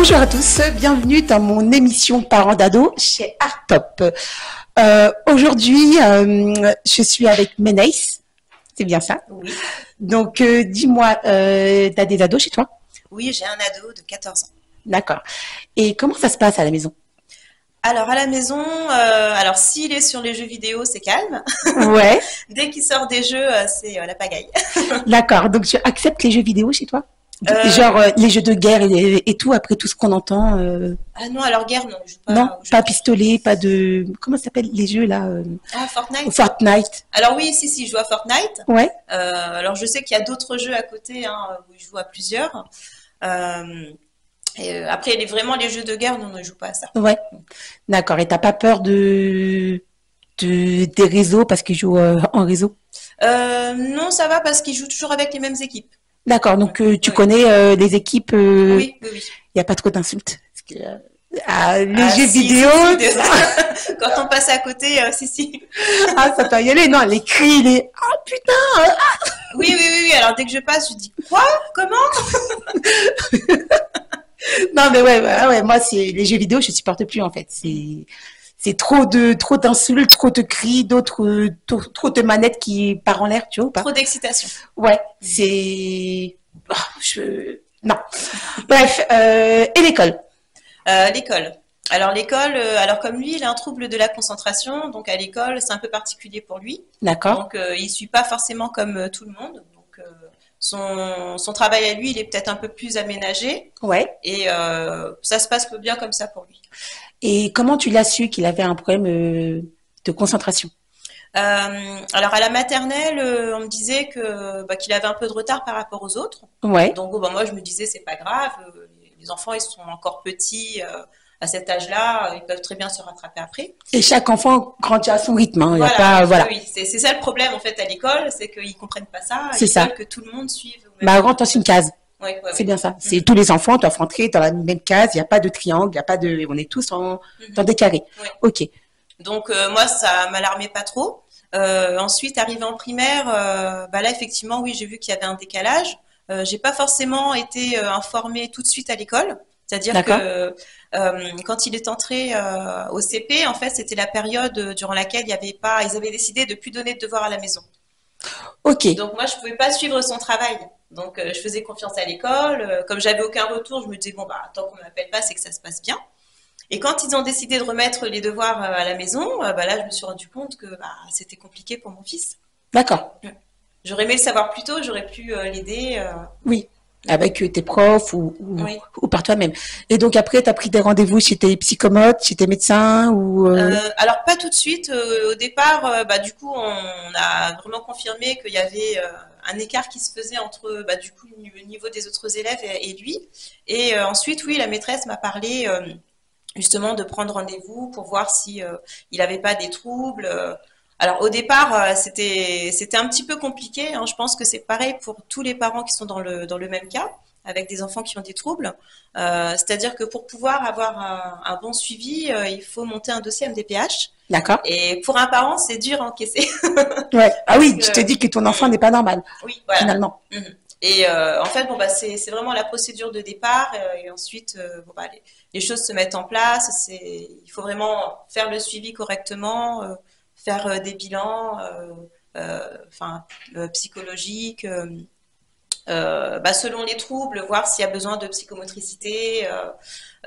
Bonjour à tous, bienvenue dans mon émission Parents d'ado chez Artop. Aujourd'hui, je suis avec Menace, c'est bien ça? Oui. Donc, dis-moi, tu as des ados chez toi? Oui, j'ai un ado de 14 ans. D'accord. Et comment ça se passe à la maison? Alors, à la maison, alors s'il est sur les jeux vidéo, c'est calme. Ouais. Dès qu'il sort des jeux, c'est la pagaille. D'accord, donc tu acceptes les jeux vidéo chez toi? Euh, Genre les jeux de guerre et tout, après tout ce qu'on entend. Ah non, alors guerre, non, je joue pas Non, aux jeux pas de guerre. pistolet, pas de... Comment ça s'appelle les jeux là Ah, Fortnite? Fortnite. Alors oui, si, je joue à Fortnite. Ouais, Alors je sais qu'il y a d'autres jeux à côté, hein, où je joue à plusieurs. Après, vraiment les jeux de guerre, non, je ne joue pas à ça. ouais. D'accord. Et t'as pas peur des réseaux parce qu'ils jouent en réseau? Non, ça va parce qu'il joue toujours avec les mêmes équipes. D'accord. Donc tu Ouais. connais les équipes. Il Oui, oui, oui. n'y a pas trop d'insultes. Parce que, les Ah jeux si, vidéo, quand on passe à côté, si. ah, ça peut y aller. Non, les cris, les oh putain. Oui. Alors dès que je passe, je dis quoi? Comment? Non, mais ouais. Moi, c'est les jeux vidéo, je supporte plus en fait. C'est trop d'insultes, trop de cris, trop de manettes qui partent en l'air, tu vois ou pas? Trop d'excitation. Ouais, c'est non. Bref, et l'école. L'école. Alors l'école, alors comme lui, il a un trouble de la concentration, donc à l'école, c'est un peu particulier pour lui. D'accord. Donc il suit pas forcément comme tout le monde. Donc son travail à lui, il est peut-être un peu plus aménagé Ouais. et ça se passe bien comme ça pour lui. Et comment tu l'as su qu'il avait un problème de concentration? Alors à la maternelle, on me disait qu'il avait un peu de retard par rapport aux autres. Ouais. Donc bon, moi je me disais c'est pas grave, les enfants ils sont encore petits à cet âge-là, ils peuvent très bien se rattraper après. Et chaque enfant grandit à son rythme, hein. Il y a Voilà, pas, voilà. oui, c'est ça le problème en fait à l'école, c'est qu'ils comprennent pas ça, C'est ils ça. veulent que tout le monde suive au même Bah, rythme. rentre dans une case. Ouais, C'est bien ça. C'est tous les enfants doivent rentrer dans la même case. Il n'y a pas de triangle, il y a pas de, on est tous dans des carrés. Ouais. Ok. Donc moi ça m'alarmait pas trop. Ensuite, arrivé en primaire, là effectivement, oui, j'ai vu qu'il y avait un décalage. J'ai pas forcément été informée tout de suite à l'école. C'est-à-dire D'accord. que quand il est entré au CP, en fait, c'était la période durant laquelle il y avait pas, ils avaient décidé de plus donner de devoirs à la maison. Ok. Donc moi, je pouvais pas suivre son travail. Donc je faisais confiance à l'école. Comme j'avais aucun retour, je me disais bon bah tant qu'on m'appelle pas, c'est que ça se passe bien. Et quand ils ont décidé de remettre les devoirs à la maison, là, je me suis rendu compte que c'était compliqué pour mon fils. D'accord. J'aurais aimé le savoir plus tôt, j'aurais pu l'aider. Oui. Avec tes profs Oui. ou par toi-même. Et donc après, tu as pris des rendez-vous chez tes psychomotes, chez tes médecins ou Alors pas tout de suite. Au départ, du coup, on a vraiment confirmé qu'il y avait un écart qui se faisait entre du coup le niveau des autres élèves et lui. Et ensuite, oui, la maîtresse m'a parlé justement de prendre rendez-vous pour voir si il n'avait pas des troubles. Alors au départ, c'était un petit peu compliqué, hein. Je pense que c'est pareil pour tous les parents qui sont dans le même cas, avec des enfants qui ont des troubles. C'est-à-dire que pour pouvoir avoir un bon suivi, il faut monter un dossier MDPH. d'accord. Et pour un parent, c'est dur à encaisser. Ouais. Ah oui, Parce tu te que, dis que ton enfant n'est pas normal oui, voilà. finalement. Mhm. Et en fait, c'est vraiment la procédure de départ. Et ensuite, les choses se mettent en place. Il faut vraiment faire le suivi correctement, faire des bilans, psychologiques, selon les troubles, voir s'il y a besoin de psychomotricité,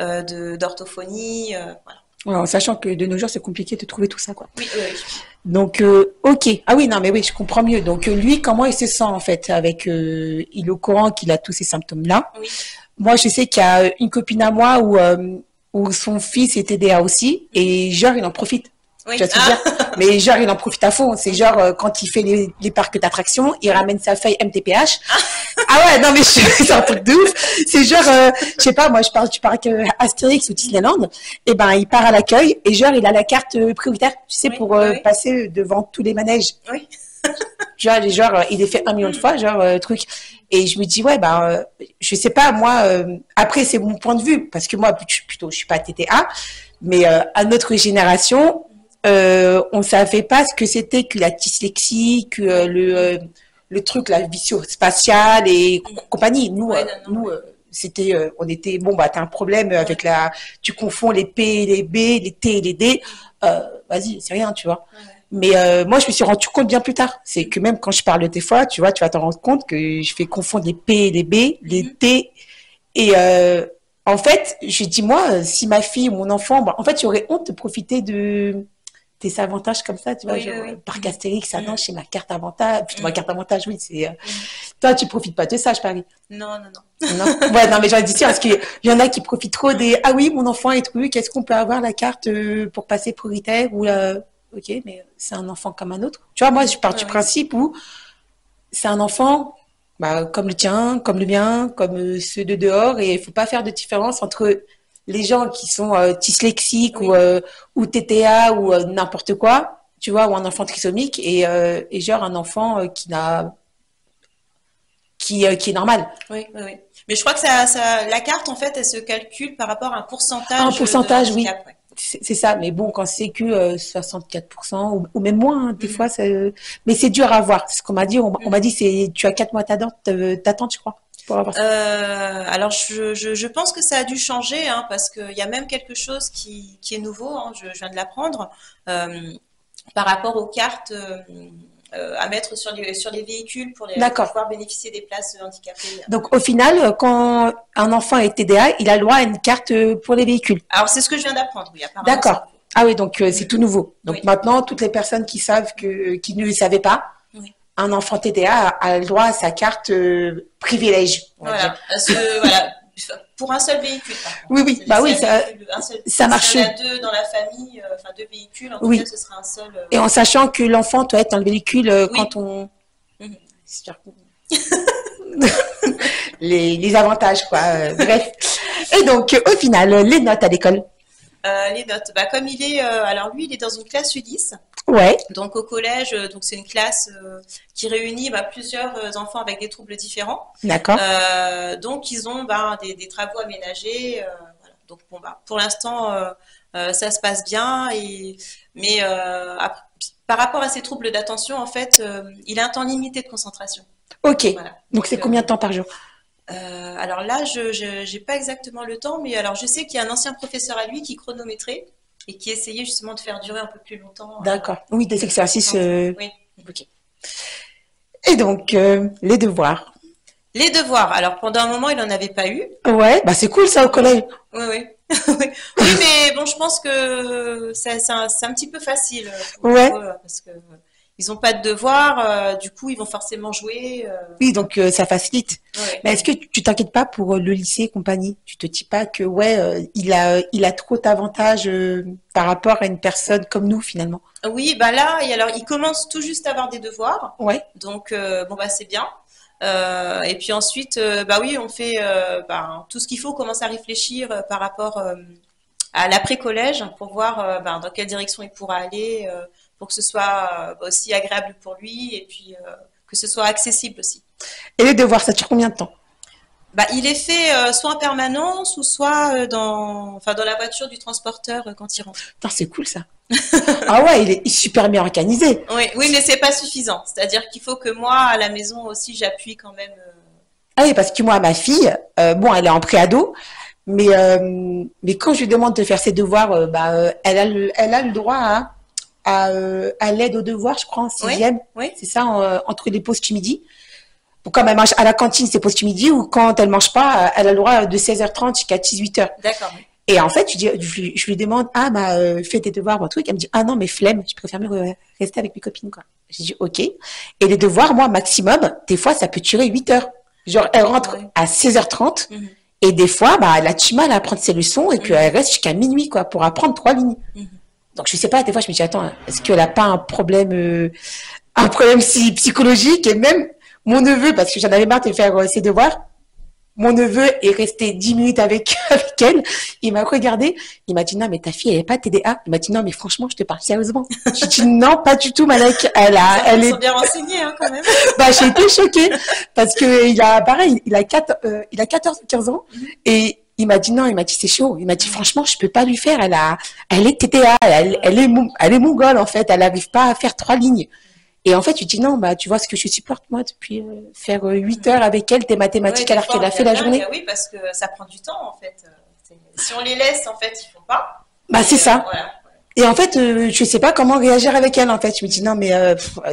d'orthophonie, voilà. Ouais, en sachant que de nos jours, c'est compliqué de trouver tout ça, quoi. Oui, Donc, ok. Ah oui, non, mais oui, je comprends mieux. Donc, lui, comment il se sent, en fait, avec, il est au courant qu'il a tous ces symptômes-là. oui. Moi, je sais qu'il y a une copine à moi où son fils est TDA aussi, et genre, il en profite. Oui. Tu vois ce que je veux dire? Mais genre, il en profite à fond. C'est genre, quand il fait les parcs d'attractions, il ramène sa feuille MTPH. Ah ouais, non, mais c'est un truc de ouf. C'est genre, je sais pas, moi, tu pars avec Astérix ou Disneyland, et ben, il part à l'accueil, et genre, il a la carte prioritaire, tu sais, Oui, pour oui. passer devant tous les manèges. Oui. Genre, il est fait 1 million de fois, genre, truc. Et je me dis, ouais, je sais pas, moi, après, c'est mon point de vue, parce que moi, plutôt, je suis pas TTA, mais à notre génération, on savait pas ce que c'était que la dyslexie, que le truc, la visio spatiale et compagnie. Nous, Ouais, non, nous ouais. c'était, on était, bon, bah, t'as un problème avec tu confonds les P et les B, les T et les D. Vas-y, c'est rien, tu vois. Mais moi, je me suis rendu compte bien plus tard. C'est que même quand je parle des fois, tu vois, tu vas t'en rendre compte que je fais confondre les P et les B, les T. Et en fait, je dis, moi, si ma fille ou mon enfant, bah, en fait, j'aurais honte de profiter de tes avantages comme ça, tu vois, genre, parc Astérix, ça, non, chez ma carte avantage. Putain, ma carte avantage, oui, c'est... Toi, tu profites pas de ça, je parie. Non, non, non. Non. Ouais, non, mais j'en dis ça parce qu'il y en a qui profitent trop des, ah oui, mon enfant est truc, est-ce qu'on peut avoir la carte pour passer prioritaire ou ok, mais c'est un enfant comme un autre. Tu vois, moi, je pars du principe où c'est un enfant, bah, comme le tien, comme le mien, comme ceux de dehors, et il faut pas faire de différence entre les gens qui sont dyslexiques ou TTA ou n'importe quoi, tu vois, ou un enfant trisomique et genre un enfant qui est normal. Oui, oui, oui. Mais je crois que la carte, en fait, elle se calcule par rapport à un pourcentage. Un pourcentage, de handicap, oui. C'est ça, mais bon, quand c'est que 64% ou même moins, hein, des fois, mais c'est dur à voir. C'est ce qu'on m'a dit. On m'a dit, tu as 4 mois d'attente, je crois, pour avoir ça. Alors, je pense que ça a dû changer, hein, parce qu'il y a même quelque chose qui est nouveau, hein, je viens de l'apprendre, par rapport aux cartes à mettre sur les véhicules pour pouvoir bénéficier des places handicapées. Donc, au final, quand un enfant est TDA, il a le droit à une carte pour les véhicules. Alors, c'est ce que je viens d'apprendre, oui, apparemment. D'accord. Ah oui, donc c'est tout nouveau. Donc maintenant, toutes les personnes qui savent qui ne le savaient pas, un enfant TDA a le droit à sa carte privilège. Voilà, parce que, voilà, pour un seul véhicule. Oui, oui, bah oui, ça marche. Il y en a deux dans la famille, enfin deux véhicules, en tout cas, ce sera un seul. Et en sachant que l'enfant doit être dans le véhicule quand on. les avantages, quoi. Bref. Et donc, au final, les notes à l'école. Les notes, bah, comme il est, alors lui, il est dans une classe U10. Ouais. Donc au collège, donc c'est une classe qui réunit plusieurs enfants avec des troubles différents. D'accord. Donc ils ont des travaux aménagés. Voilà. Donc bon pour l'instant ça se passe bien mais par rapport à ces troubles d'attention, en fait, il a un temps limité de concentration. Ok. Voilà. Donc c'est combien de temps par jour? Alors là, je n'ai pas exactement le temps, mais alors je sais qu'il y a un ancien professeur à lui qui chronométrait et qui essayait justement de faire durer un peu plus longtemps. D'accord. Oui, des exercices. Oui. Ok. Et donc, les devoirs. Les devoirs. Alors, pendant un moment, il n'en avait pas eu. Ouais, bah c'est cool ça au collège. Oui, oui. Oui, mais bon, je pense que c'est un petit peu facile. Ouais. Eux, parce que ils n'ont pas de devoirs, du coup, ils vont forcément jouer. Oui, donc ça facilite. Ouais. Mais est-ce que tu t'inquiètes pas pour le lycée et compagnie? Tu te dis pas que il a trop d'avantages par rapport à une personne comme nous finalement? Oui, bah là, et alors il commence tout juste à avoir des devoirs. Ouais. Donc bon bah c'est bien. Et puis ensuite, oui, on fait tout ce qu'il faut, on commence à réfléchir par rapport à l'après-collège pour voir dans quelle direction il pourra aller. Pour que ce soit aussi agréable pour lui et puis que ce soit accessible aussi. Et les devoirs, ça dure combien de temps? Il est fait soit en permanence ou soit dans la voiture du transporteur quand il rentre. Putain, c'est cool ça. Ah ouais, il est super bien organisé. Oui, mais c'est pas suffisant. C'est-à-dire qu'il faut que moi, à la maison aussi, j'appuie quand même. Ah oui, parce que moi, ma fille, elle est en préado, mais quand je lui demande de faire ses devoirs, elle a le droit à l'aide aux devoirs, je crois, en 6e. Oui. C'est ça, entre les pauses du midi. Donc, quand elle mange à la cantine, c'est pause du midi, ou quand elle mange pas, elle a le droit de 16h30 jusqu'à 18h. D'accord. Et en fait, je lui demande, fais tes devoirs ou un truc. Elle me dit, ah non, mais flemme, je préfère mieux rester avec mes copines, quoi. J'ai dit, ok. Et les devoirs, moi, maximum, des fois, ça peut durer 8 heures. Genre, elle rentre à 16h30, et des fois, elle a du mal à apprendre ses leçons, et qu'elle reste jusqu'à minuit, quoi, pour apprendre 3 lignes. Donc, je sais pas, des fois, je me dis, attends, est-ce qu'elle a pas un problème psychologique? Et même mon neveu, parce que j'en avais marre de faire ses devoirs, mon neveu est resté 10 minutes avec elle. Il m'a regardé. Il m'a dit, non, mais ta fille, elle n'est pas TDA. Il m'a dit, non, mais franchement, je te parle sérieusement. J'ai dit, non, pas du tout, Malek. Ils sont bien renseignés, hein, quand même. J'ai été choquée. Parce que il a 14 ou 15 ans. Et il m'a dit, non, il m'a dit, c'est chaud. Il m'a dit, franchement, je peux pas lui faire. Elle est TDA. Elle est mongole, en fait. Elle n'arrive pas à faire 3 lignes. Et en fait, tu dis non, bah, tu vois ce que je supporte, moi, depuis faire 8 heures avec elle, tes mathématiques, alors qu'elle a fait la journée. Oui, parce que ça prend du temps, en fait. Si on les laisse, en fait, ils font pas. Bah, c'est ça. Voilà. Et en fait, je sais pas comment réagir avec elle, en fait. Je me dis non, mais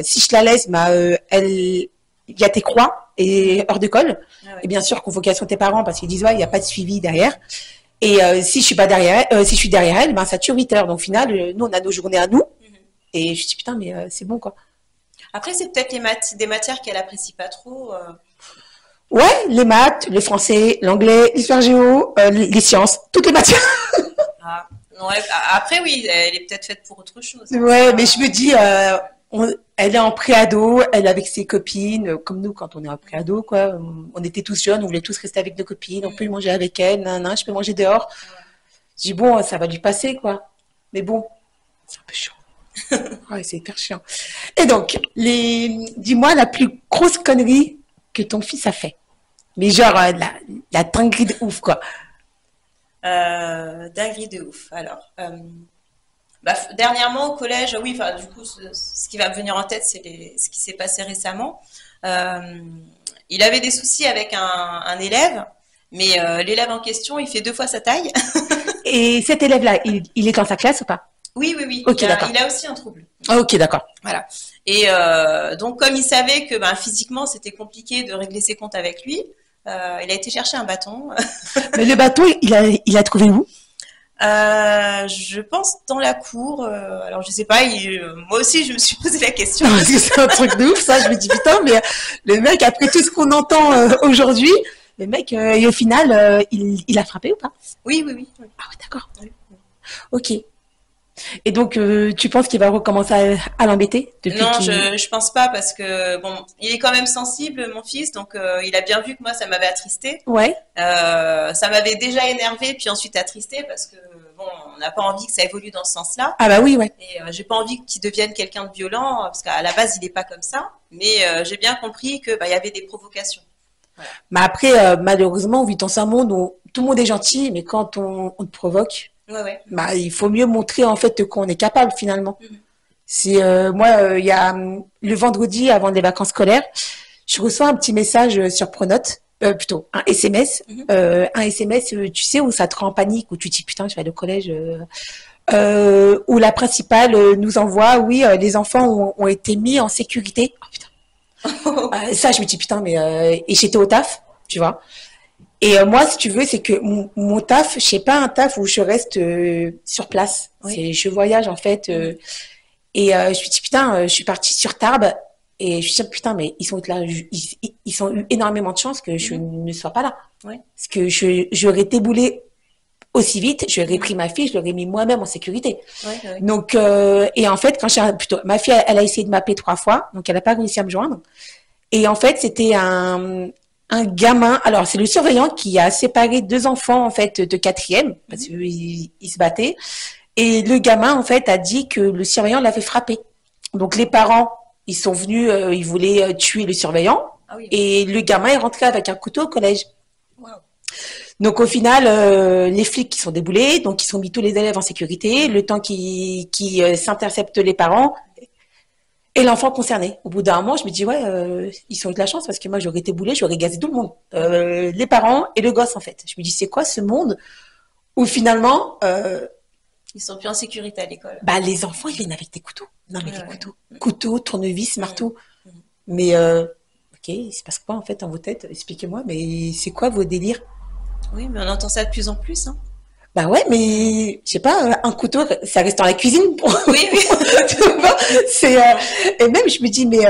si je la laisse, bah, il y a tes croix et heures de colle. Et bien sûr, convocation de tes parents, parce qu'ils disent, ouais, il n'y a pas de suivi derrière. Et si je suis pas derrière, si je suis derrière elle, ben ça tue 8 heures. Donc au final, nous on a nos journées à nous. Et je dis putain, mais c'est bon quoi. Après, c'est peut-être des matières qu'elle apprécie pas trop. Ouais, les maths, le français, l'anglais, l'histoire géo, les sciences, toutes les matières. Ah, ouais, après oui, elle est peut-être faite pour autre chose. Ouais, mais je me dis, elle est en préado, elle est avec ses copines, comme nous quand on est en préado, quoi. On était tous jeunes, on voulait tous rester avec nos copines, on peut manger avec elle, je peux manger dehors. Je dis bon, ça va lui passer, quoi. Mais bon, c'est un peu chiant. Ouais, c'est hyper chiant. Et donc, dis-moi la plus grosse connerie que ton fils a fait. Mais genre, la dinguerie de ouf, quoi. Dinguerie de ouf. Alors, dernièrement au collège, oui, enfin, du coup, ce qui va me venir en tête, c'est ce qui s'est passé récemment. Il avait des soucis avec un élève, mais l'élève en question, il fait 2 fois sa taille. Et cet élève-là, il est dans sa classe ou pas? Oui, oui, oui. Okay, il a aussi un trouble. Ok, d'accord. Voilà. Et donc, comme il savait que physiquement, c'était compliqué de régler ses comptes avec lui, il a été chercher un bâton. Mais le bâton, il a trouvé où? Je pense dans la cour. Alors, je sais pas, moi aussi, je me suis posé la question. Parce que c'est un truc de ouf, ça. Je me dis, putain, mais le mec, après tout ce qu'on entend aujourd'hui, le mec, et au final, il a frappé ou pas? Oui, oui, oui. Ah ouais, d'accord. Oui. Ok. Et donc, tu penses qu'il va recommencer à l'embêter Non, je pense pas parce que bon, il est quand même sensible, mon fils, donc il a bien vu que moi ça m'avait attristé. Ouais. Ça m'avait déjà énervé, puis ensuite attristé parce que bon, on n'a pas envie que ça évolue dans ce sens-là. Ah bah oui, ouais. Et j'ai pas envie qu'il devienne quelqu'un de violent parce qu'à la base il n'est pas comme ça. Mais j'ai bien compris que il y avait des provocations. Voilà. Mais après, malheureusement, on vit dans un monde où tout le monde est gentil, mais quand on te provoque. Ouais. Bah, il faut mieux montrer en fait qu'on est capable finalement. C'est moi, il y a le vendredi avant les vacances scolaires, je reçois un petit message sur Pronote, plutôt un SMS, tu sais où ça te rend en panique, où tu te dis putain, je vais aller au collège, où la principale nous envoie, oui, les enfants ont été mis en sécurité. Oh, putain. Ça, je me dis putain, mais et j'étais au taf, tu vois. Et moi, si tu veux, c'est que mon taf, je sais pas un taf où je reste sur place. Oui. Je voyage en fait. Et je me suis dit putain, je suis partie sur Tarbes et je me suis dit putain, mais ils ont eu énormément de chance que je ne sois pas là. Oui. Parce que j'aurais déboulé aussi vite, j'aurais pris ma fille, je l'aurais mis moi-même en sécurité. Oui. Donc et en fait, ma fille, elle a essayé de m'appeler 3 fois, donc elle n'a pas réussi à me joindre. Et en fait, c'était un gamin, alors c'est le surveillant qui a séparé 2 enfants en fait de 4e parce qu'ils se battaient, et le gamin en fait a dit que le surveillant l'avait frappé. Donc les parents, ils sont venus, ils voulaient tuer le surveillant, et le gamin est rentré avec un couteau au collège. Wow. Donc au final, les flics qui sont déboulés, donc ils ont mis tous les élèves en sécurité, le temps qui s'interceptent les parents. Et l'enfant concerné. Au bout d'un moment, je me dis, ouais, ils ont eu de la chance parce que moi, j'aurais été boulée, j'aurais gazé tout le monde. Les parents et le gosse, en fait. Je me dis, c'est quoi ce monde où finalement... ils sont plus en sécurité à l'école. Bah, les enfants, ils viennent avec des couteaux. Non, mais des couteaux. Couteaux, tournevis, marteau. Mais, ok, il se passe quoi, en fait, dans vos têtes? Expliquez-moi, mais c'est quoi vos délires? Oui, mais on entend ça de plus en plus, hein. Bah ouais, mais je sais pas, un couteau, ça reste dans la cuisine. Oui, oui. C'est et même je me dis mais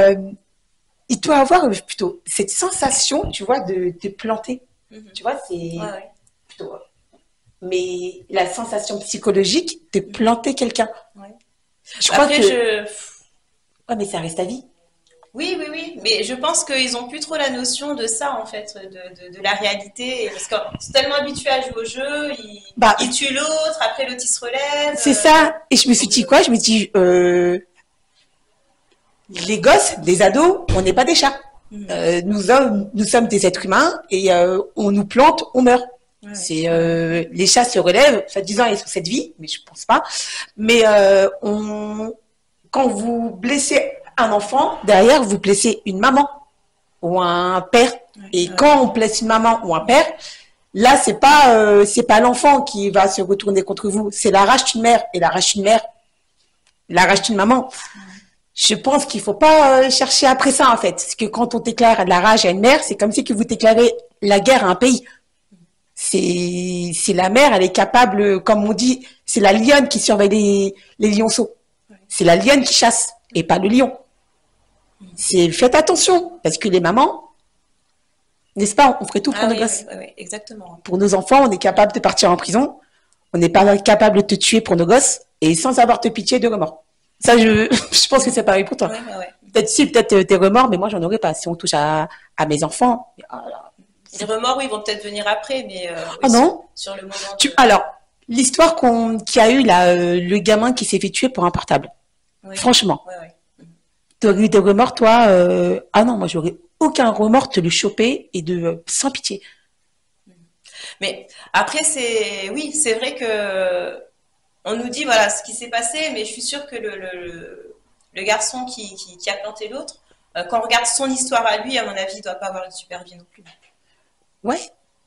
il doit avoir plutôt cette sensation, tu vois, de te planter. Tu vois, c'est plutôt. Mais la sensation psychologique de planter quelqu'un. Ouais. Je crois que. Ouais, mais ça reste à vie. Oui, oui, oui, mais je pense qu'ils n'ont plus trop la notion de ça, en fait, de la réalité. Parce qu'ils sont tellement habitués à jouer au jeu, ils tuent l'autre, après l'autre il se relève. C'est ça. Et je me suis dit quoi? Je me dis, les gosses, les ados, on n'est pas des chats. Nous sommes des êtres humains et on nous plante, on meurt. Ouais, les chats se relèvent, soi-disant, ils ont cette vie, mais je pense pas. Mais quand vous blessez un enfant, derrière, vous placez une maman ou un père. Et quand on place une maman ou un père, là, c'est pas l'enfant qui va se retourner contre vous, c'est la rage d'une mère. Et la rage d'une mère, la rage d'une maman. Je pense qu'il faut pas chercher après ça, en fait. Parce que quand on déclare de la rage à une mère, c'est comme si que vous déclarez la guerre à un pays. C'est la mère, elle est capable, comme on dit, c'est la lionne qui surveille les lionceaux. C'est la lionne qui chasse et pas le lion. Faites attention, parce que les mamans, n'est-ce pas, on ferait tout pour nos gosses. Oui, exactement. Pour nos enfants, on est capable de partir en prison, on n'est pas capable de te tuer pour nos gosses et sans avoir de pitié de remords. Ça, je pense que c'est pareil pour toi. Peut-être tes remords, mais moi, j'en aurais pas. Si on touche à mes enfants. Les remords, oui, ils vont peut-être venir après, mais non. sur le moment. Alors, l'histoire qu'il y a eu là, le gamin qui s'est fait tuer pour un portable. Franchement. Tu aurais eu des remords, toi Ah non, moi, j'aurais aucun remords de le choper et sans pitié. Mais après, c'est vrai que on nous dit voilà ce qui s'est passé, mais je suis sûre que le garçon qui a planté l'autre, quand on regarde son histoire à lui, à mon avis, il ne doit pas avoir une super vie non plus. Ouais,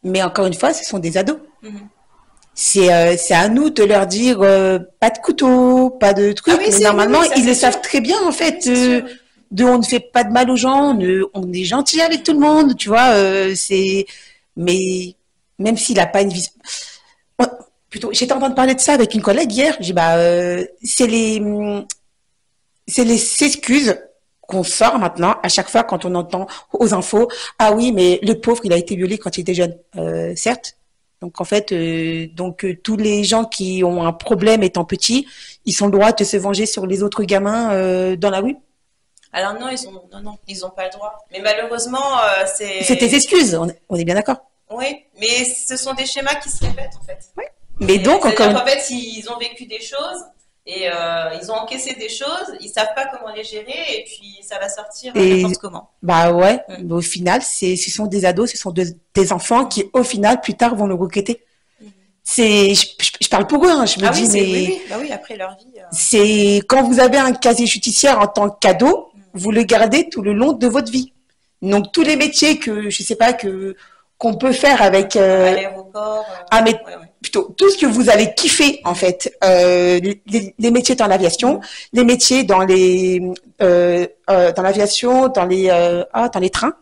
mais encore une fois, ce sont des ados. C'est à nous de leur dire pas de couteau, pas de trucs. Mais normalement, ils le savent très bien, en fait. On ne fait pas de mal aux gens, on est gentil avec tout le monde, tu vois. Mais même s'il n'a pas une vie... Plutôt, j'étais en train de parler de ça avec une collègue hier. J'ai dit, c'est les excuses qu'on sort maintenant à chaque fois quand on entend aux infos. Ah oui, mais le pauvre, il a été violé quand il était jeune. Certes. Donc en fait, tous les gens qui ont un problème étant petits, ils ont le droit de se venger sur les autres gamins dans la rue. Alors non, ils ont pas le droit. Mais malheureusement, c'est tes excuses. On est bien d'accord. Oui, mais ce sont des schémas qui se répètent en fait. Oui. Mais donc encore. En fait, ils ont vécu des choses et ils ont encaissé des choses, ils savent pas comment les gérer et puis ça va sortir n'importe comment. Bah ouais. Mais au final, ce sont des ados, ce sont des enfants qui au final plus tard vont le regretter. Je parle pour eux, hein, je me dis mais. Bah oui, après leur vie. C'est quand vous avez un casier judiciaire en tant qu'ado, vous le gardez tout le long de votre vie. Donc tous les métiers que je sais pas qu'on peut faire avec à l'aéroport. Plutôt tout ce que vous allez kiffer en fait, les métiers dans l'aviation, les métiers dans dans l'aviation, dans les trains,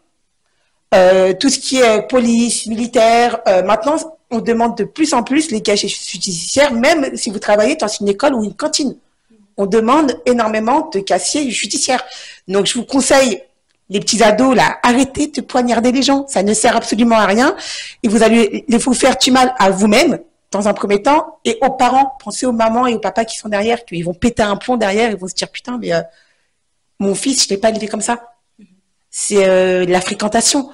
tout ce qui est police, militaire. Maintenant, on demande de plus en plus les casiers judiciaires, même si vous travaillez dans une école ou une cantine. On demande énormément de casiers judiciaires. Donc, je vous conseille, les petits ados, là, arrêtez de poignarder les gens. Ça ne sert absolument à rien. Et vous allez vous faire du mal à vous-même, dans un premier temps, et aux parents. Pensez aux mamans et aux papas qui sont derrière, qu'ils vont péter un plomb derrière, ils vont se dire, putain, mais mon fils, je l'ai pas élevé comme ça. C'est la fréquentation.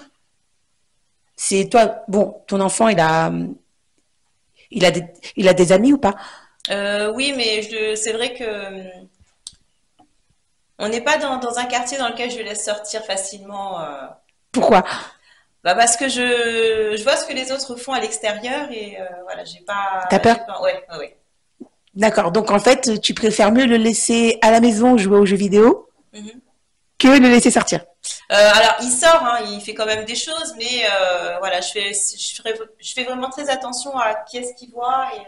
C'est toi, bon, ton enfant, il a des amis ou pas? Oui, mais c'est vrai que on n'est pas dans un quartier dans lequel je le laisse sortir facilement. Pourquoi? Bah parce que je vois ce que les autres font à l'extérieur et voilà, j'ai pas. T'as peur? Ouais. D'accord. Donc en fait, tu préfères mieux le laisser à la maison jouer aux jeux vidéo que le laisser sortir. Alors il sort, hein, il fait quand même des choses, mais voilà, je fais vraiment très attention à qui est-ce qu'il voit et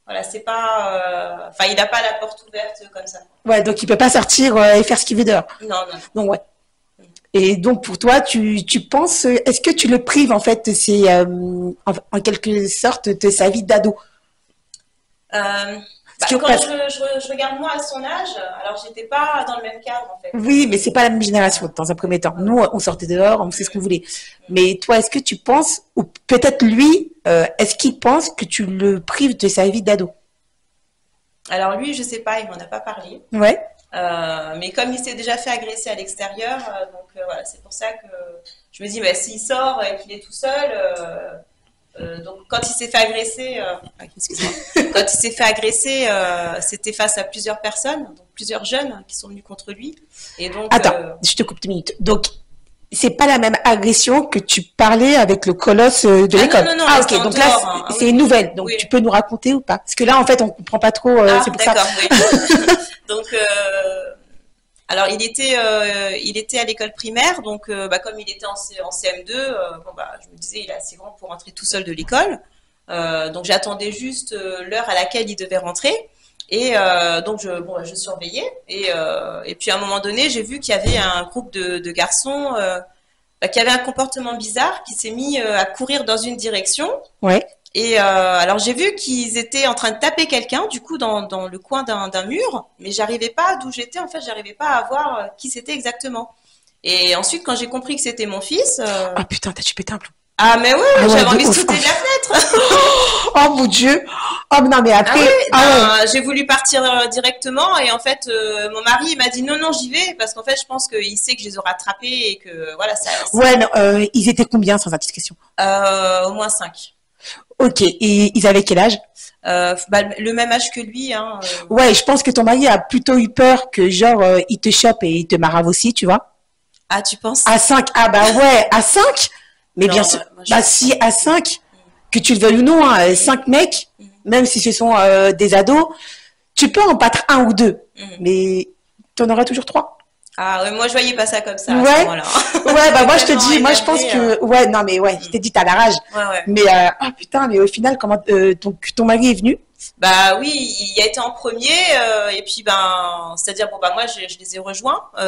voilà, c'est pas. Enfin, il n'a pas la porte ouverte comme ça. Ouais, donc il peut pas sortir et faire ce qu'il veut dehors. Non. Donc ouais. Et donc pour toi, tu penses, est-ce que tu le prives en fait, en quelque sorte de sa vie d'ado? Quand je regarde moi à son âge, alors j'étais pas dans le même cadre en fait. Oui, mais c'est pas la même génération dans un premier temps. Nous, on sortait dehors, on faisait ce qu'on voulait. Mais toi, est-ce que tu penses, ou peut-être lui, est-ce qu'il pense que tu le prives de sa vie d'ado? Alors lui, je sais pas, il m'en a pas parlé. Ouais. Mais comme il s'est déjà fait agresser à l'extérieur, voilà, c'est pour ça que je me dis, bah, s'il sort et qu'il est tout seul. Donc quand il s'est fait agresser, quand il s'est fait agresser, c'était face à plusieurs personnes, donc plusieurs jeunes qui sont venus contre lui. Et donc, attends, je te coupe 2 minutes. Donc c'est pas la même agression que tu parlais avec le colosse de l'école. Non, ok. Donc là, c'est une nouvelle. Donc tu peux nous raconter ou pas? Parce que là, en fait, on comprend pas trop. C'est pour ça. Oui. Donc alors il était à l'école primaire, donc comme il était en CM2, bon bah je me disais il est assez grand pour rentrer tout seul de l'école. Donc j'attendais juste l'heure à laquelle il devait rentrer. Et donc je surveillais et puis à un moment donné j'ai vu qu'il y avait un groupe de garçons qui avait un comportement bizarre, qui s'est mis à courir dans une direction. Ouais. Et alors j'ai vu qu'ils étaient en train de taper quelqu'un, du coup dans le coin d'un mur, mais j'arrivais pas d'où j'étais, en fait j'arrivais pas à voir qui c'était exactement. Et ensuite quand j'ai compris que c'était mon fils, Ah putain, t'as dû péter un plomb. ah mais ouais, Ah ouais, j'avais de envie de ouf. sauter de la fenêtre. Oh mon Dieu. Oh non, mais Ah après. oui, Ah ouais. j'ai voulu partir directement et en fait mon mari il m'a dit non non j'y vais parce qu'en fait je pense qu'il sait que je les aurai attrapés et que voilà Ouais, non, ils étaient combien sans indiscrétion? au moins 5. Ok, et ils avaient quel âge? Le même âge que lui hein. Ouais, je pense que ton mari a plutôt eu peur que genre il te chope et il te marave aussi, tu vois. Ah tu penses? À 5, ah bah ouais, à 5. Mais Non, bien sûr, moi, bah si à 5, que tu le veuilles ou non, 5 mecs, même si ce sont des ados, tu peux en battre un ou deux, mais tu en auras toujours 3. Ah ouais, moi je voyais pas ça comme ça à ce Ouais, moment-là. ouais, bah moi je te Tellement dis, moi je pense énervée, que, ouais, non mais ouais, je t'ai dit t'as la rage, Ouais ouais. mais ah putain, mais au final, comment ton mari est venu? Bah oui, il a été en premier et puis ben c'est-à-dire bon bah moi je les ai rejoints et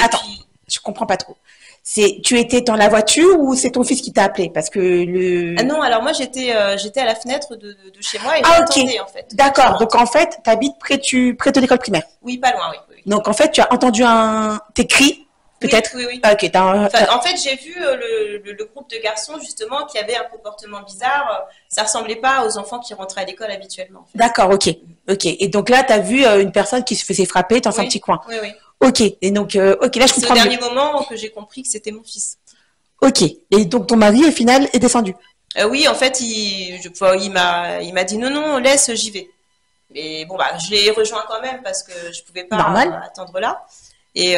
Attends, puis je comprends pas trop. Tu étais dans la voiture ou c'est ton fils qui t'a appelé? Parce que ah non, alors moi j'étais à la fenêtre de chez moi et Ah ok, j'attendais en fait. d'accord. Donc en fait, t'habites près de l'école primaire. Oui, pas loin, oui, oui, oui. Donc en fait, tu as entendu tes cris, peut-être? Oui, oui, oui. Ah, ok, Enfin, en fait, j'ai vu le groupe de garçons justement qui avait un comportement bizarre. Ça ressemblait pas aux enfants qui rentraient à l'école habituellement. En fait. d'accord, ok, ok. Et donc là, tu as vu une personne qui se faisait frapper dans un Oui, petit coin. oui, oui. Ok, et donc ok, là je C'est au comprends mieux. dernier moment que j'ai compris que c'était mon fils. Ok, et donc ton mari au final est descendu. Oui, en fait, il m'a dit non, non, laisse, j'y vais. Mais bon, bah, je l'ai rejoint quand même parce que je pouvais pas Normal. attendre là. Et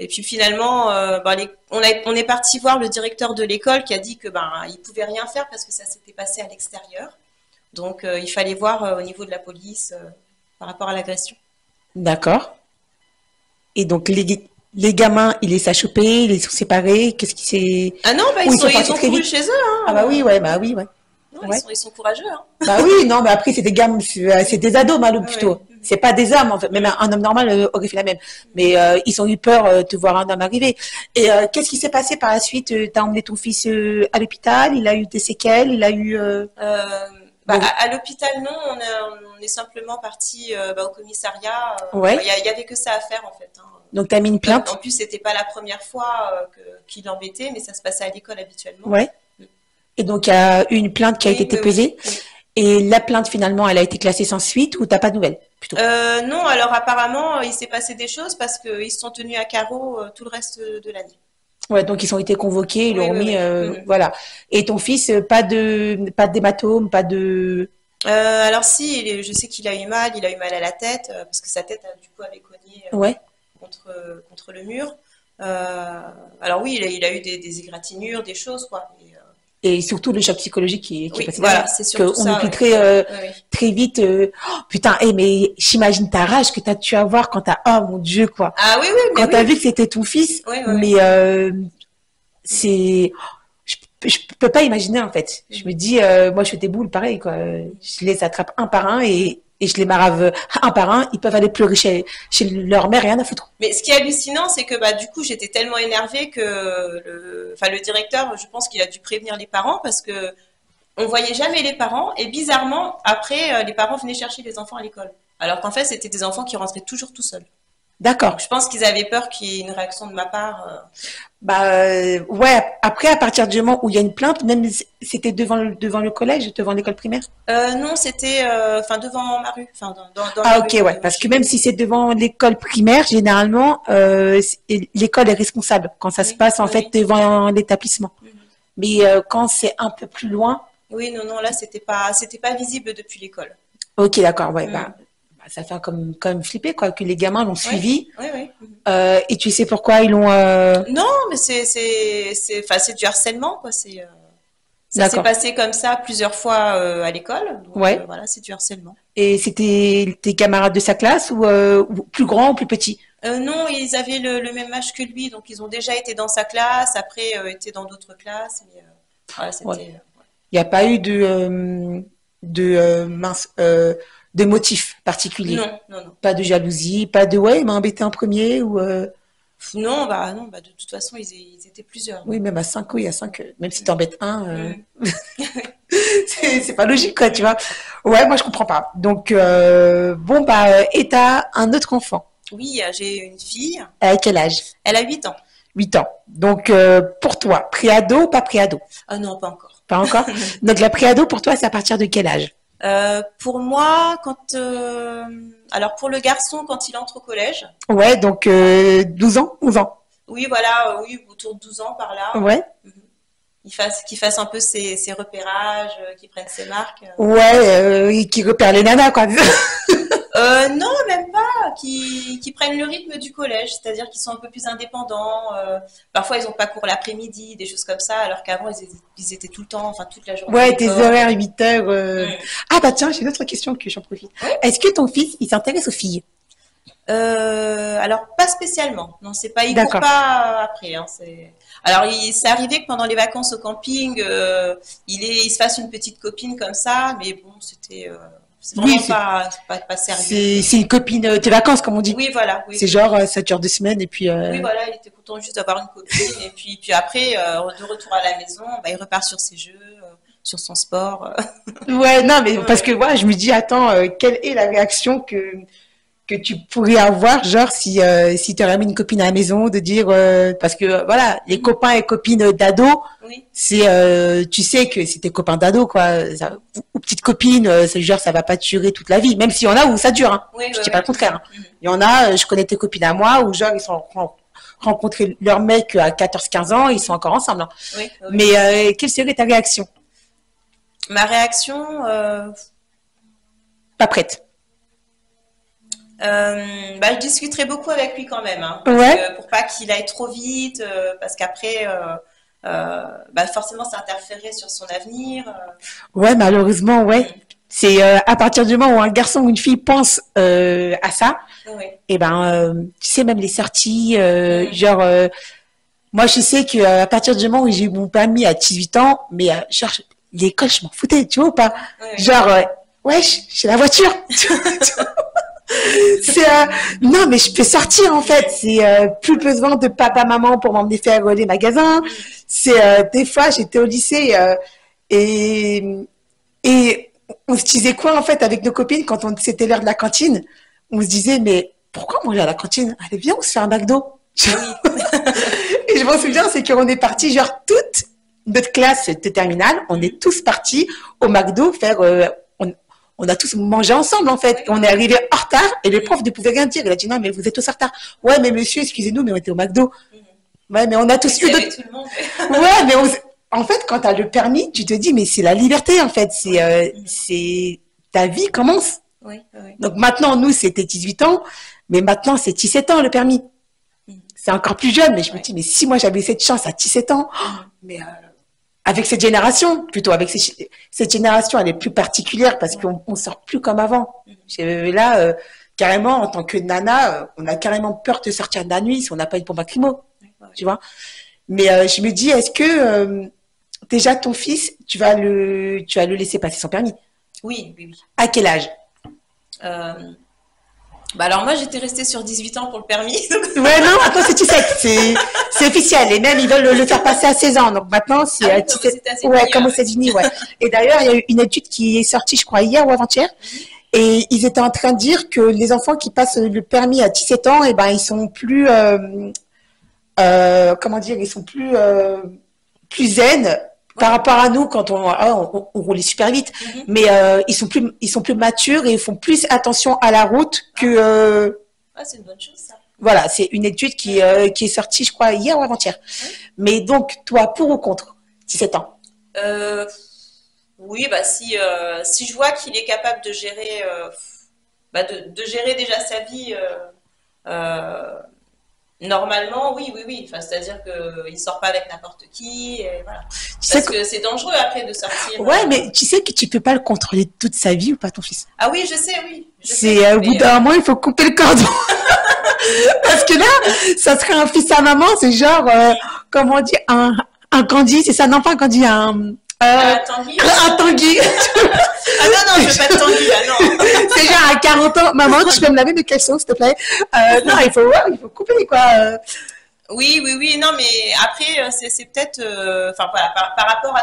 puis finalement, on est parti voir le directeur de l'école qui a dit que ben il pouvait rien faire parce que ça s'était passé à l'extérieur. Donc il fallait voir au niveau de la police par rapport à l'agression. D'accord. Et donc les gamins, ils les a chopés, ils les ont séparés. Qu'est-ce qui s'est... Ah non, bah, Ou ils sont ils partis ont très couru vite. chez eux. Hein. Ah bah oui, ouais, bah oui, ouais. Non, Ouais. ils sont courageux. Hein. Bah oui, non, mais après, c'est des gamins, c'est des ados, malou, Ah plutôt. ouais. C'est pas des hommes, en fait. Même un homme normal aurait fait la même. Mais ils ont eu peur de voir un homme arriver. Et qu'est-ce qui s'est passé par la suite? T'as emmené ton fils à l'hôpital, il a eu des séquelles, il a eu... Bah, bon, à l'hôpital, non, on est simplement parti au commissariat. ouais. Il y avait que ça à faire en fait. Hein. Donc t'as mis une plainte? En plus, c'était pas la première fois qu'il l'embêtait, mais ça se passait à l'école habituellement. Ouais. Et donc il y a eu une plainte qui a été Oui, oui, déposée. oui. Et la plainte, finalement, elle a été classée sans suite ou t'as pas de nouvelles, plutôt? Non, alors apparemment, il s'est passé des choses parce qu'ils se sont tenus à carreau tout le reste de l'année. Ouais, donc ils ont été convoqués, ils Oui, l'ont oui, remis, oui. Mhm. voilà. Et ton fils, pas d'hématome, pas de... Alors si, je sais qu'il a eu mal, il a eu mal à la tête parce que sa tête du coup avait cogné Ouais. contre le mur. Alors oui, il a eu des égratignures, des choses quoi. Et surtout le choc psychologique qui est Oui, passé voilà, derrière. c'est surtout Qu'on ça. oublie Oui. Oui, oui. très vite. Oh, putain, mais j'imagine ta rage que t'as dû avoir quand t'as... Oh mon Dieu, quoi. Ah oui, oui, mais Quand t'as oui. vu que c'était ton fils, Oui, oui, oui. mais c'est... Je peux pas imaginer, en fait. Je me dis, moi, je fais des boules, pareil, quoi. Je les attrape un par un et je les marave un par un. Ils peuvent aller pleurer chez leur mère, rien à foutre. Mais ce qui est hallucinant, c'est que bah, du coup, j'étais tellement énervée que le directeur, je pense qu'il a dû prévenir les parents parce que on voyait jamais les parents et bizarrement, après, les parents venaient chercher les enfants à l'école. Alors qu'en fait, c'était des enfants qui rentraient toujours tout seuls. D'accord. Donc, je pense qu'ils avaient peur qu'il y ait une réaction de ma part. Bah ouais. Après, à partir du moment où il y a une plainte, même c'était devant le collège, devant l'école primaire. Non, c'était devant ma rue, dans Ah la ok, rue. ouais. Parce que même si c'est devant l'école primaire, généralement, l'école est responsable quand ça se Oui, passe en oui, fait oui. devant l'établissement. Mhm. Mais quand c'est un peu plus loin, Oui, non, non, là, c'était pas visible depuis l'école. ok, d'accord, ouais, Mhm. ça fait quand même flipper quoi, que les gamins l'ont Oui, suivi. oui, oui. Mhm. Et tu sais pourquoi ils l'ont. Non, mais c'est du harcèlement, quoi. Ça s'est D'accord. passé comme ça plusieurs fois à l'école, donc Ouais. voilà, c'est du harcèlement. Et c'était tes camarades de sa classe ou plus grands ou plus petits? Non, ils avaient le même âge que lui, donc ils ont déjà été dans sa classe, après été dans d'autres classes. Et, voilà, Ouais. c'était. Il n'y a pas eu mince, de motif particulier. Non, non, non. Pas de jalousie, pas de ouais, il m'a embêté en premier ou Non, bah de toute façon, ils étaient plusieurs. oui, même à 5 oui, à 5 même si t'embêtes un, Mm. c'est pas logique, quoi, tu Mm. vois. Ouais, moi, je comprends pas. Donc, bon, bah, et t'as un autre enfant. Oui, j'ai une fille, À quel âge? elle a 8 ans. 8 ans. Donc, pour toi, préado ou pas préado? Ah non, pas encore. Pas encore? Donc, la préado, pour toi, c'est à partir de quel âge? Pour moi, alors pour le garçon, quand il entre au collège, Ouais, donc 12 ans, 11 ans. oui, voilà, oui, autour de 12 ans par là, Ouais. qu'il fasse un peu ses repérages, qu'il prenne ses marques. Ouais, et qui repère les nanas, quoi. Non, même pas, qui prennent le rythme du collège, c'est-à-dire qu'ils sont un peu plus indépendants. Parfois, ils n'ont pas cours l'après-midi, des choses comme ça, alors qu'avant, ils étaient tout le temps, enfin toute la journée à Ouais, tes l'école. horaires, 8 heures. Mm. Ah bah tiens, j'ai une autre question que j'en profite. Oui. Est-ce que ton fils, il s'intéresse aux filles? Alors, pas spécialement. Non, c'est pas, il court D'accord. pas après. Hein, alors, c'est arrivé que pendant les vacances au camping, il se fasse une petite copine comme ça, mais bon, c'est Oui, vraiment pas sérieux. c'est une copine, tes vacances, comme on dit. Oui, voilà, C'est oui. genre, ça dure 2 semaines et puis... Oui, voilà, il était content juste d'avoir une copine. Et puis après, de retour à la maison, bah, il repart sur ses jeux, sur son sport. Ouais, non, mais parce Ouais. que moi, je me dis, attends, quelle est la réaction que tu pourrais avoir, genre, si tu aurais mis une copine à la maison, de dire... parce que, voilà, les copains et copines d'ado, Oui, c'est tu sais que c'est tes copains d'ado quoi ou petites copines c'est genre ça va pas durer toute la vie même s'il y en a où ça dure hein. oui, Je oui, dis pas le oui. contraire hein. Mhm. Il y en a je connais tes copines à moi où genre ils sont rencontrés leur mec à 14 15 ans ils sont encore ensemble hein. Oui, oui, oui. Mais quelle serait ta réaction? Ma réaction, Pas prête? bah, je discuterai beaucoup avec lui quand même, hein, Ouais, pour pas qu'il aille trop vite, parce qu'après, bah, forcément, ça interférerait sur son avenir. ouais, malheureusement ouais. Mm. C'est à partir du moment où un garçon ou une fille pense à ça, Oui, et ben tu sais même les sorties mm. genre moi, je sais que à partir du moment où j'ai eu mon permis à 18 ans, mais genre, l'école, je m'en foutais, tu vois ou pas? Oui, oui. Genre, wesh, j'ai la voiture. C'est, non, mais je peux sortir en fait. C'est plus besoin de papa, maman pour m'emmener faire les magasins. Mm. C'est des fois, j'étais au lycée et et on se disait quoi en fait avec nos copines quand c'était l'heure de la cantine? On se disait mais pourquoi manger à la cantine? Allez, viens, on se fait un McDo. Ah oui. Et je m'en souviens, c'est qu'on est parti, genre, toute notre classe de terminale, on est tous partis au McDo faire. On a tous mangé ensemble, en fait. On est arrivé en retard et le prof ne pouvait rien dire. Il a dit non, mais vous êtes tous en retard. Ouais, mais monsieur, excusez-nous, mais on était au McDo. Ouais, mais on a tous Il eu y avait d'autres. tout le monde. Ouais, mais en fait, quand tu as le permis, tu te dis, mais c'est la liberté, en fait. C'est ta vie commence. Oui, oui, Donc maintenant, nous, c'était 18 ans, mais maintenant, c'est 17 ans le permis. oui. C'est encore plus jeune, mais je me Ouais. dis, mais si moi j'avais cette chance à 17 ans, mais avec cette génération, plutôt avec cette génération, elle est plus particulière parce Ouais. qu'on sort plus comme avant. Là, carrément, en tant que nana, on a carrément peur de sortir de la nuit si on n'a pas une pompe à lacrymo, Ouais. tu vois. Mais je me dis, est-ce que déjà ton fils, tu vas le laisser passer son permis? Oui, oui, oui. À quel âge? Euh, Bah alors moi j'étais restée sur 18 ans pour le permis. Ouais, non, maintenant c'est 17, c'est officiel. Et même, ils veulent le faire passer à 16 ans. Donc maintenant, c'est Ah à oui, comme aux 17. États-Unis. Ouais, comme aux États-Unis, ouais. Et d'ailleurs, il y a eu une étude qui est sortie, je crois, hier ou avant-hier. Et ils étaient en train de dire que les enfants qui passent le permis à 17 ans, eh ben, ils sont plus, comment dire, ils sont plus zen par Ouais. rapport à nous quand on roulait super vite. Mhm. Mais ils sont plus matures et ils font plus attention à la route que, Ah, c'est une bonne chose ça. voilà, c'est une étude qui est sortie, je crois, hier ou avant-hier. Oui. Mais donc, toi, pour ou contre 17 ans? Euh, oui, bah si je vois qu'il est capable de gérer, bah, de gérer déjà sa vie euh, normalement, oui, oui, oui. Enfin, c'est-à-dire qu'il sort pas avec n'importe qui, et voilà. Tu sais Parce que, que c'est dangereux après de sortir. ouais, mais tu sais que tu peux pas le contrôler toute sa vie ou pas, ton fils? Ah oui, je sais, oui, je sais. C'est au bout Mais d'un moment, il faut couper le cordon. Parce que là, ça serait un fils à maman, c'est genre, comment on dit, un Candy, c'est ça? Non, pas un Candy, Tanguy. un Tanguy. Ah non, je veux pas de Tanguy, là, non. C'est genre à 40 ans, maman, tu peux me laver mes caleçons, s'il te plaît? Non, il faut couper, quoi. Oui, non, mais après, c'est peut-être, enfin voilà, par rapport à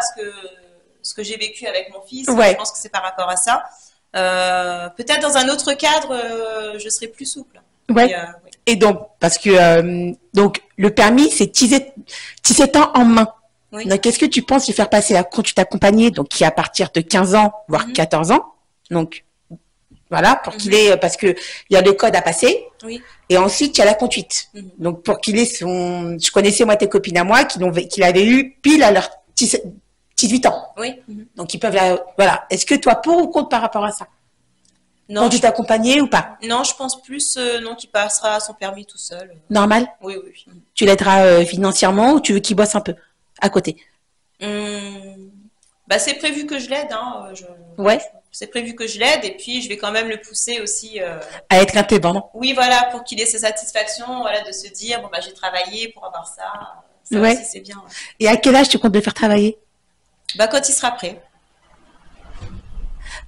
ce que j'ai vécu avec mon fils, Ouais. je pense que c'est par rapport à ça. Peut-être dans un autre cadre, je serais plus souple. Ouais. Mais, oui. Et donc, parce que donc le permis, c'est 17 ans en main. Oui. Donc, qu'est-ce que tu penses de faire passer la conduite accompagnée, donc qui est à partir de 15 ans, voire 14 ans. Donc, voilà, pour qu'il ait, parce que il y a le code à passer. Oui. Et ensuite, il y a la conduite. Donc, pour qu'il ait je connaissais moi tes copines à moi qui l'avaient eu pile à leur 18 ans. Oui. Donc, ils peuvent voilà. Est-ce que toi, pour ou contre par rapport à ça? Non, Conduite accompagnée ou pas? non, je pense plus non qu'il passera son permis tout seul. Normal? Oui. Tu l'aideras financièrement ou tu veux qu'il bosse un peu à côté? Bah, c'est prévu que je l'aide. Hein. Ouais. C'est prévu que je l'aide et puis je vais quand même le pousser aussi. À être indépendant. Oui, voilà, pour qu'il ait sa satisfaction, voilà, de se dire bon bah j'ai travaillé pour avoir ça. Ça Ouais. aussi c'est bien. Ouais. Et à quel âge tu comptes le faire travailler? Bah quand il sera prêt.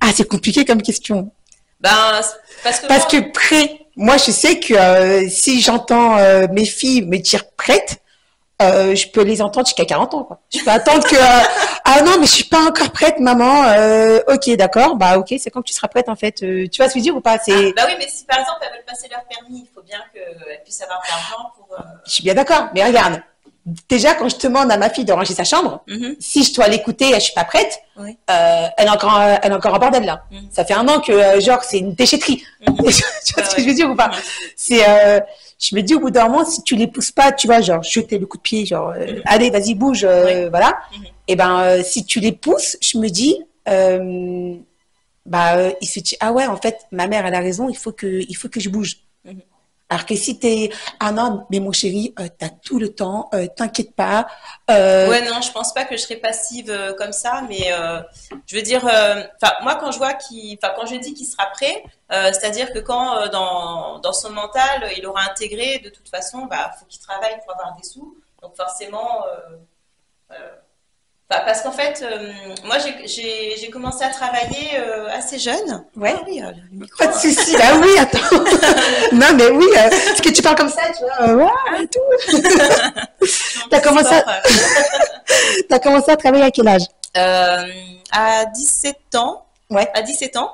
Ah, c'est compliqué comme question. Ben parce que prêt, moi je sais que si j'entends mes filles me dire prête, je peux les entendre jusqu'à 40 ans, quoi. Je peux attendre que ah non mais je suis pas encore prête maman. Ok, d'accord, bah ok, c'est quand tu seras prête en fait. Tu vois ce que je veux dire ou pas? C'est bah oui, mais si par exemple elles veulent passer leur permis, il faut bien qu'elles puissent avoir de l'argent pour. Je suis bien d'accord, mais regarde. Déjà, quand je demande à ma fille de ranger sa chambre, si je dois l'écouter, je suis pas prête. Oui. Elle est encore un bordel là. Ça fait un an que genre c'est une déchetterie. Tu vois ce que je veux dire ou pas? C'est je me dis au bout d'un moment, si tu les pousses pas, tu vois, genre jeter le coup de pied, genre allez, vas-y bouge, voilà. Et ben si tu les pousses, je me dis il se dit ah ouais en fait ma mère elle a raison, il faut que je bouge. Alors que si t'es ah non mais mon chéri t'as tout le temps, t'inquiète pas. Ouais non, je pense pas que je serais passive comme ça, mais je veux dire, enfin moi quand je vois quand je dis qu'il sera prêt, c'est-à-dire que quand dans son mental il aura intégré de toute façon, bah faut qu'il travaille pour avoir des sous, donc forcément. Parce qu'en fait, moi j'ai commencé à travailler assez jeune. Ouais. Ah, oui, le micro. Pas de souci. Ah oui, attends. Non, mais oui, parce que tu parles comme ça, tu vois, ouais, et tout. T'as commencé à travailler à quel âge? À 17 ans. Ouais. À 17 ans.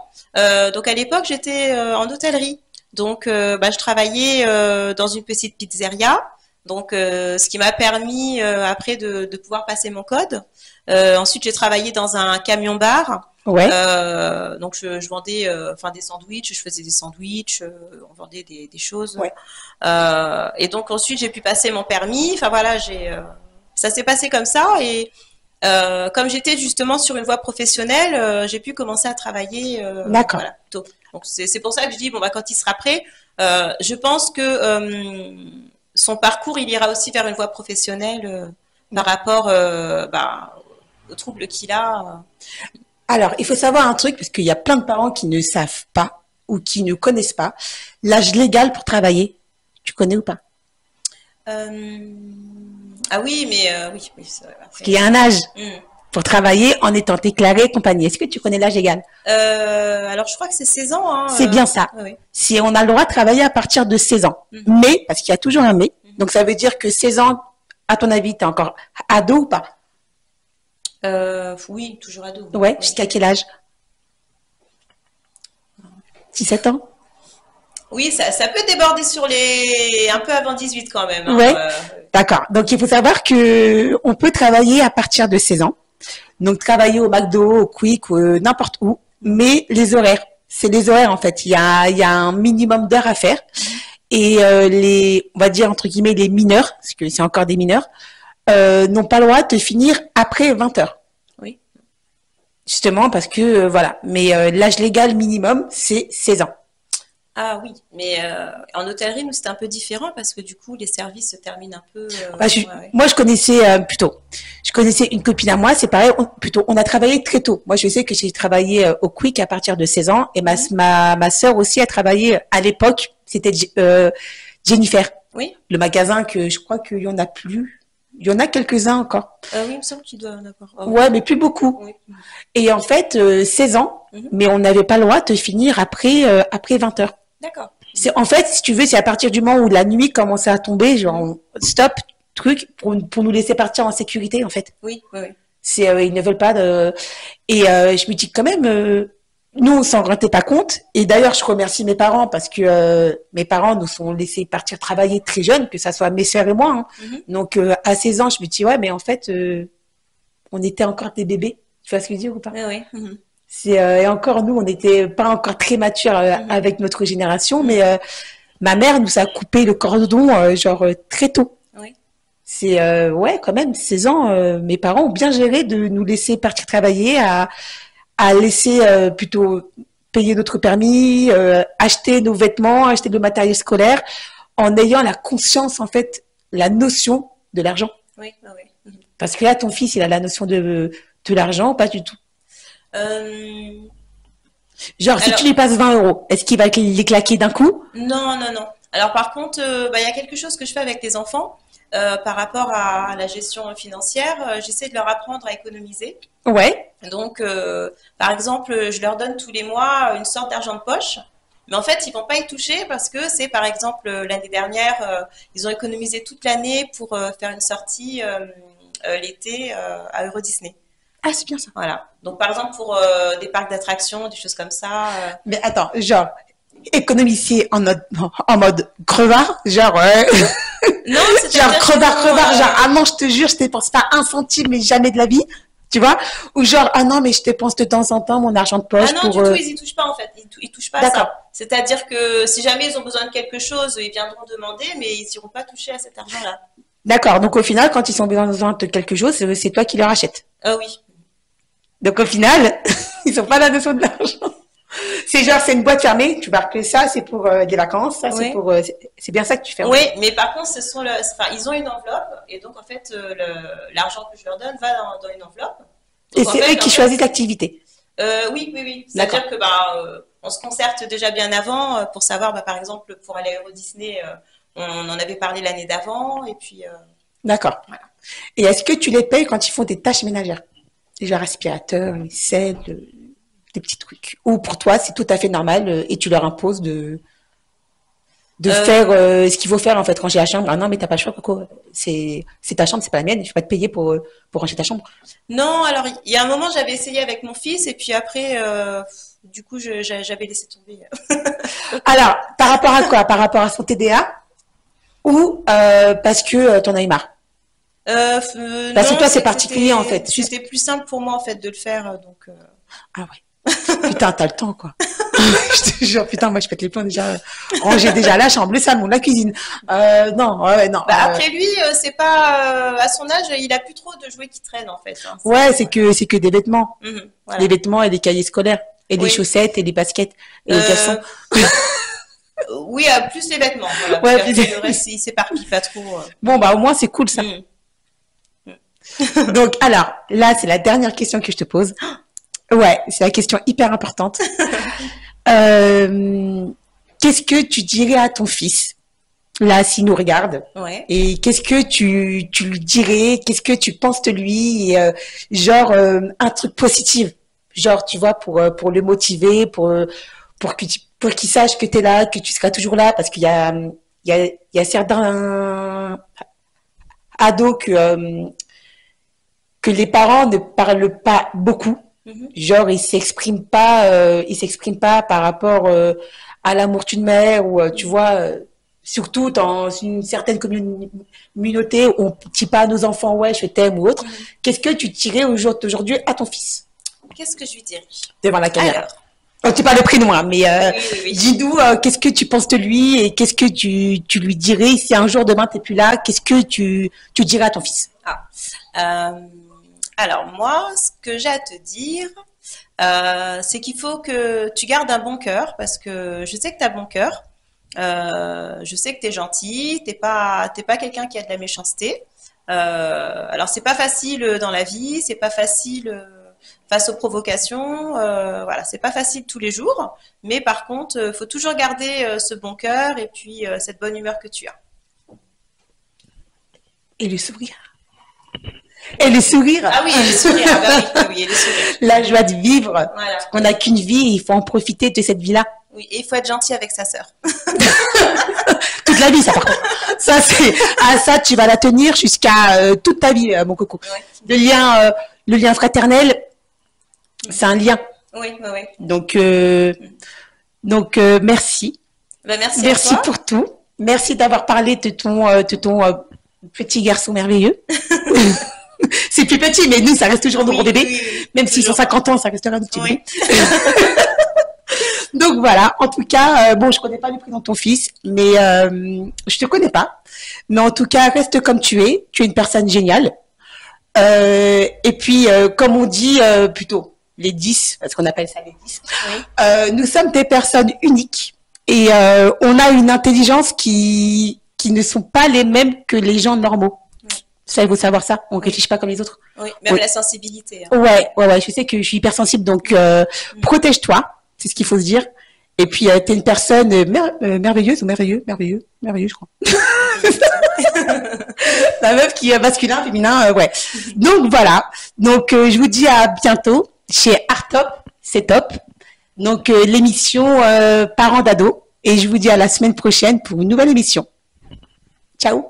Donc à l'époque, j'étais en hôtellerie. Donc je travaillais dans une petite pizzeria. Donc ce qui m'a permis après de pouvoir passer mon code. Ensuite, j'ai travaillé dans un camion-bar. Ouais. Donc je vendais des sandwichs, je faisais des sandwichs, on vendait des choses. Ouais. Et donc ensuite, j'ai pu passer mon permis. Enfin voilà, ça s'est passé comme ça et comme j'étais justement sur une voie professionnelle, j'ai pu commencer à travailler D'accord. voilà, tôt. Donc c'est pour ça que je dis bon bah quand il sera prêt, je pense que son parcours il ira aussi vers une voie professionnelle par rapport aux troubles qu'il a. Alors, il faut savoir un truc, parce qu'il y a plein de parents qui ne savent pas ou qui ne connaissent pas l'âge légal pour travailler. Tu connais ou pas? Ah oui, mais oui, c'est vrai. Parce qu'il y a un âge pour travailler en étant déclaré et compagnie. Est-ce que tu connais l'âge légal? Alors, je crois que c'est 16 ans. Hein, c'est bien ça. Oui. Si on a le droit de travailler à partir de 16 ans. Mais, parce qu'il y a toujours un mais, donc ça veut dire que 16 ans, à ton avis, tu es encore ado ou pas? Oui, toujours ado. Ouais, jusqu'à quel âge? 17 ans? Oui, ça peut déborder sur un peu avant 18 quand même. Hein, ouais, d'accord. Donc, il faut savoir que on peut travailler à partir de 16 ans. Donc, travailler au McDo, au Quick, n'importe où. Mais les horaires, c'est les horaires en fait. Il y a un minimum d'heures à faire. Et on va dire entre guillemets les mineurs, parce que c'est encore des mineurs, n'ont pas le droit de finir après 20 heures. Oui. Justement parce que voilà. Mais l'âge légal minimum, c'est 16 ans. Ah oui, mais en hôtellerie, nous, c'était un peu différent parce que du coup, les services se terminent un peu. Moi, je connaissais je connaissais une copine à moi, c'est pareil, on a travaillé très tôt. Moi, je sais que j'ai travaillé au Quick à partir de 16 ans et ma sœur aussi a travaillé à l'époque, c'était Jennifer. Oui. Le magasin que je crois qu'il y en a plus. Il y en a quelques-uns encore. Oui, il me semble qu'il doit en avoir. Oh. Ouais, mais plus beaucoup. Oui. Et en fait, 16 ans, mais on n'avait pas le droit de finir après 20 heures. D'accord. En fait, si tu veux, c'est à partir du moment où la nuit commençait à tomber, genre, stop, truc, pour nous laisser partir en sécurité, en fait. Oui, oui, oui. Ils ne veulent pas de... Et je me dis quand même, nous, on s'en rendait pas compte. Et d'ailleurs, je remercie mes parents parce que mes parents nous sont laissés partir travailler très jeunes, que ça soit mes sœurs et moi. Hein. Donc, à 16 ans, je me dis, ouais, mais en fait, on était encore des bébés. Tu vois ce que je veux dire ou pas? Oui, oui. Et encore, nous, on n'était pas encore très matures avec notre génération, mais ma mère nous a coupé le cordon, très tôt. Oui. Ouais, quand même, 16 ans, mes parents ont bien géré de nous laisser partir travailler, à laisser plutôt payer notre permis, acheter nos vêtements, acheter le matériel scolaire, en ayant la conscience, en fait, la notion de l'argent. Oui, oui. Parce que là, ton fils, il a la notion de l'argent, pas du tout. Si tu lui passes 20 euros, est-ce qu'il va les claquer d'un coup? Non, non, non. Alors par contre, il y a quelque chose que je fais avec les enfants par rapport à la gestion financière. J'essaie de leur apprendre à économiser. Ouais. Donc, par exemple, je leur donne tous les mois une sorte d'argent de poche. Mais en fait, ils vont pas y toucher parce que c'est, par exemple, l'année dernière, ils ont économisé toute l'année pour faire une sortie l'été à Euro Disney. Ah, c'est bien ça. Voilà. Donc, par exemple, pour des parcs d'attractions, des choses comme ça. Mais attends, économiser en mode crevard, Non, genre crevard, ah non, je te jure, je dépense pas un centime, mais jamais de la vie. Tu vois? Ou ah non, mais je dépense de temps en temps mon argent de poche. Ah non, du tout, ils y touchent pas en fait. Ils touchent pas à ça. C'est-à-dire que si jamais ils ont besoin de quelque chose, ils viendront demander, mais ils n'iront pas toucher à cet argent-là. D'accord. Donc au final, quand ils ont besoin de quelque chose, c'est toi qui leur achètes. Oui. Donc au final, ils n'ont pas la notion de l'argent. C'est une boîte fermée, tu marques ça, c'est pour des vacances, ça c'est pour... c'est bien ça que tu fais. Oui, mais par contre, ils ont une enveloppe, et donc en fait, l'argent que je leur donne va dans une enveloppe. Donc, et c'est eux qui choisissent l'activité. Oui. C'est-à-dire que on se concerte déjà bien avant pour savoir, par exemple, pour aller à Euro Disney, on en avait parlé l'année d'avant, et puis... D'accord. Voilà. Et est-ce que tu les payes quand ils font des tâches ménagères? Genre aspirateur, les selles, des petits trucs. Ou pour toi, c'est tout à fait normal et tu leur imposes de faire ce qu'il faut faire en fait, ranger la chambre. Ah non, mais t'as pas le choix, Coco. C'est ta chambre, c'est pas la mienne. Je vais pas te payer pour ranger ta chambre. Non, alors il y a un moment, j'avais essayé avec mon fils et puis après, du coup, j'avais laissé tomber. Alors, par rapport à quoi? Par rapport à son TDA ou parce que t'en as eu marre? Parce que toi, c'est particulier en fait. C'était plus simple pour moi en fait de le faire. Donc, Ah ouais. Putain, t'as le temps quoi. Je te jure, putain, moi je pète les plombs déjà. Ranger déjà la chambre, le salon, la cuisine. Non. Après lui, c'est pas à son âge, il a plus trop de jouets qui traînent en fait. Hein. Ouais, c'est que des vêtements, voilà. des vêtements et des cahiers scolaires et des chaussettes et des baskets et des caleçons. Oui, plus les vêtements. Voilà, ouais, le reste, il s'éparpille pas trop. Bon au moins c'est cool ça. Donc alors là, c'est la dernière question que je te pose. Ouais, c'est la question hyper importante. Qu'est-ce que tu dirais à ton fils, là, s'il nous regarde? Ouais. Et qu'est-ce que tu lui dirais? Qu'est-ce que tu penses de lui? Un truc positif. Genre, tu vois, pour le motiver, pour qu'il sache que tu es là, que tu seras toujours là, parce qu'il y a certains ados que les parents ne parlent pas beaucoup. Genre, ils s'expriment pas par rapport à l'amour d'une mère ou tu vois, surtout dans une certaine communauté où on dit pas à nos enfants ouais je t'aime ou autre. Qu'est-ce que tu dirais aujourd'hui à ton fils? Qu'est-ce que je lui dirais devant la caméra? Alors, tu parles près de moi, mais oui. dis-nous qu'est-ce que tu penses de lui et qu'est-ce que tu lui dirais si un jour demain t'es plus là? Qu'est-ce que tu dirais à ton fils? Alors moi, ce que j'ai à te dire, c'est qu'il faut que tu gardes un bon cœur, parce que je sais que tu as bon cœur, je sais que tu es gentil, t'es pas quelqu'un qui a de la méchanceté. Alors c'est pas facile dans la vie, c'est pas facile face aux provocations, voilà, c'est pas facile tous les jours, mais par contre, faut toujours garder ce bon cœur et puis cette bonne humeur que tu as. et le sourire. Et le sourire. Ah oui, et le sourire. Ah bah oui, oui, et le sourire. La joie de vivre. Voilà. On n'a qu'une vie, il faut en profiter de cette vie-là. Oui, et il faut être gentil avec sa sœur. Toute la vie, ça, par contre. Ça, c'est, ça, tu vas la tenir jusqu'à toute ta vie, mon coco. Ouais. Le lien fraternel, c'est un lien. Oui, oui, oui. Donc, merci. Bah, merci Merci à toi. pour tout. Merci d'avoir parlé de ton petit garçon merveilleux. C'est plus petit, mais nous, ça reste toujours nos gros bébés. Oui, Même s'ils sont 50 ans, ça restera un petit bébé. Oui. Donc voilà, en tout cas, bon, je connais pas le prénom de ton fils, mais je te connais pas. Mais en tout cas, reste comme tu es une personne géniale. Et puis, comme on dit plutôt, les 10, parce qu'on appelle ça les 10, Oui. nous sommes des personnes uniques et on a une intelligence qui ne sont pas les mêmes que les gens normaux. Ça, il faut savoir ça. On ne réfléchit pas comme les autres. Oui, même la sensibilité. Hein. Ouais. Je sais que je suis hypersensible, donc protège-toi. C'est ce qu'il faut se dire. Et puis, tu es une personne merveilleuse ou merveilleux, je crois. La meuf qui est masculin, féminin, ouais. Donc, voilà. Donc, je vous dis à bientôt chez Artop, c'est top. Donc, l'émission Parents d'ado. Et je vous dis à la semaine prochaine pour une nouvelle émission. Ciao.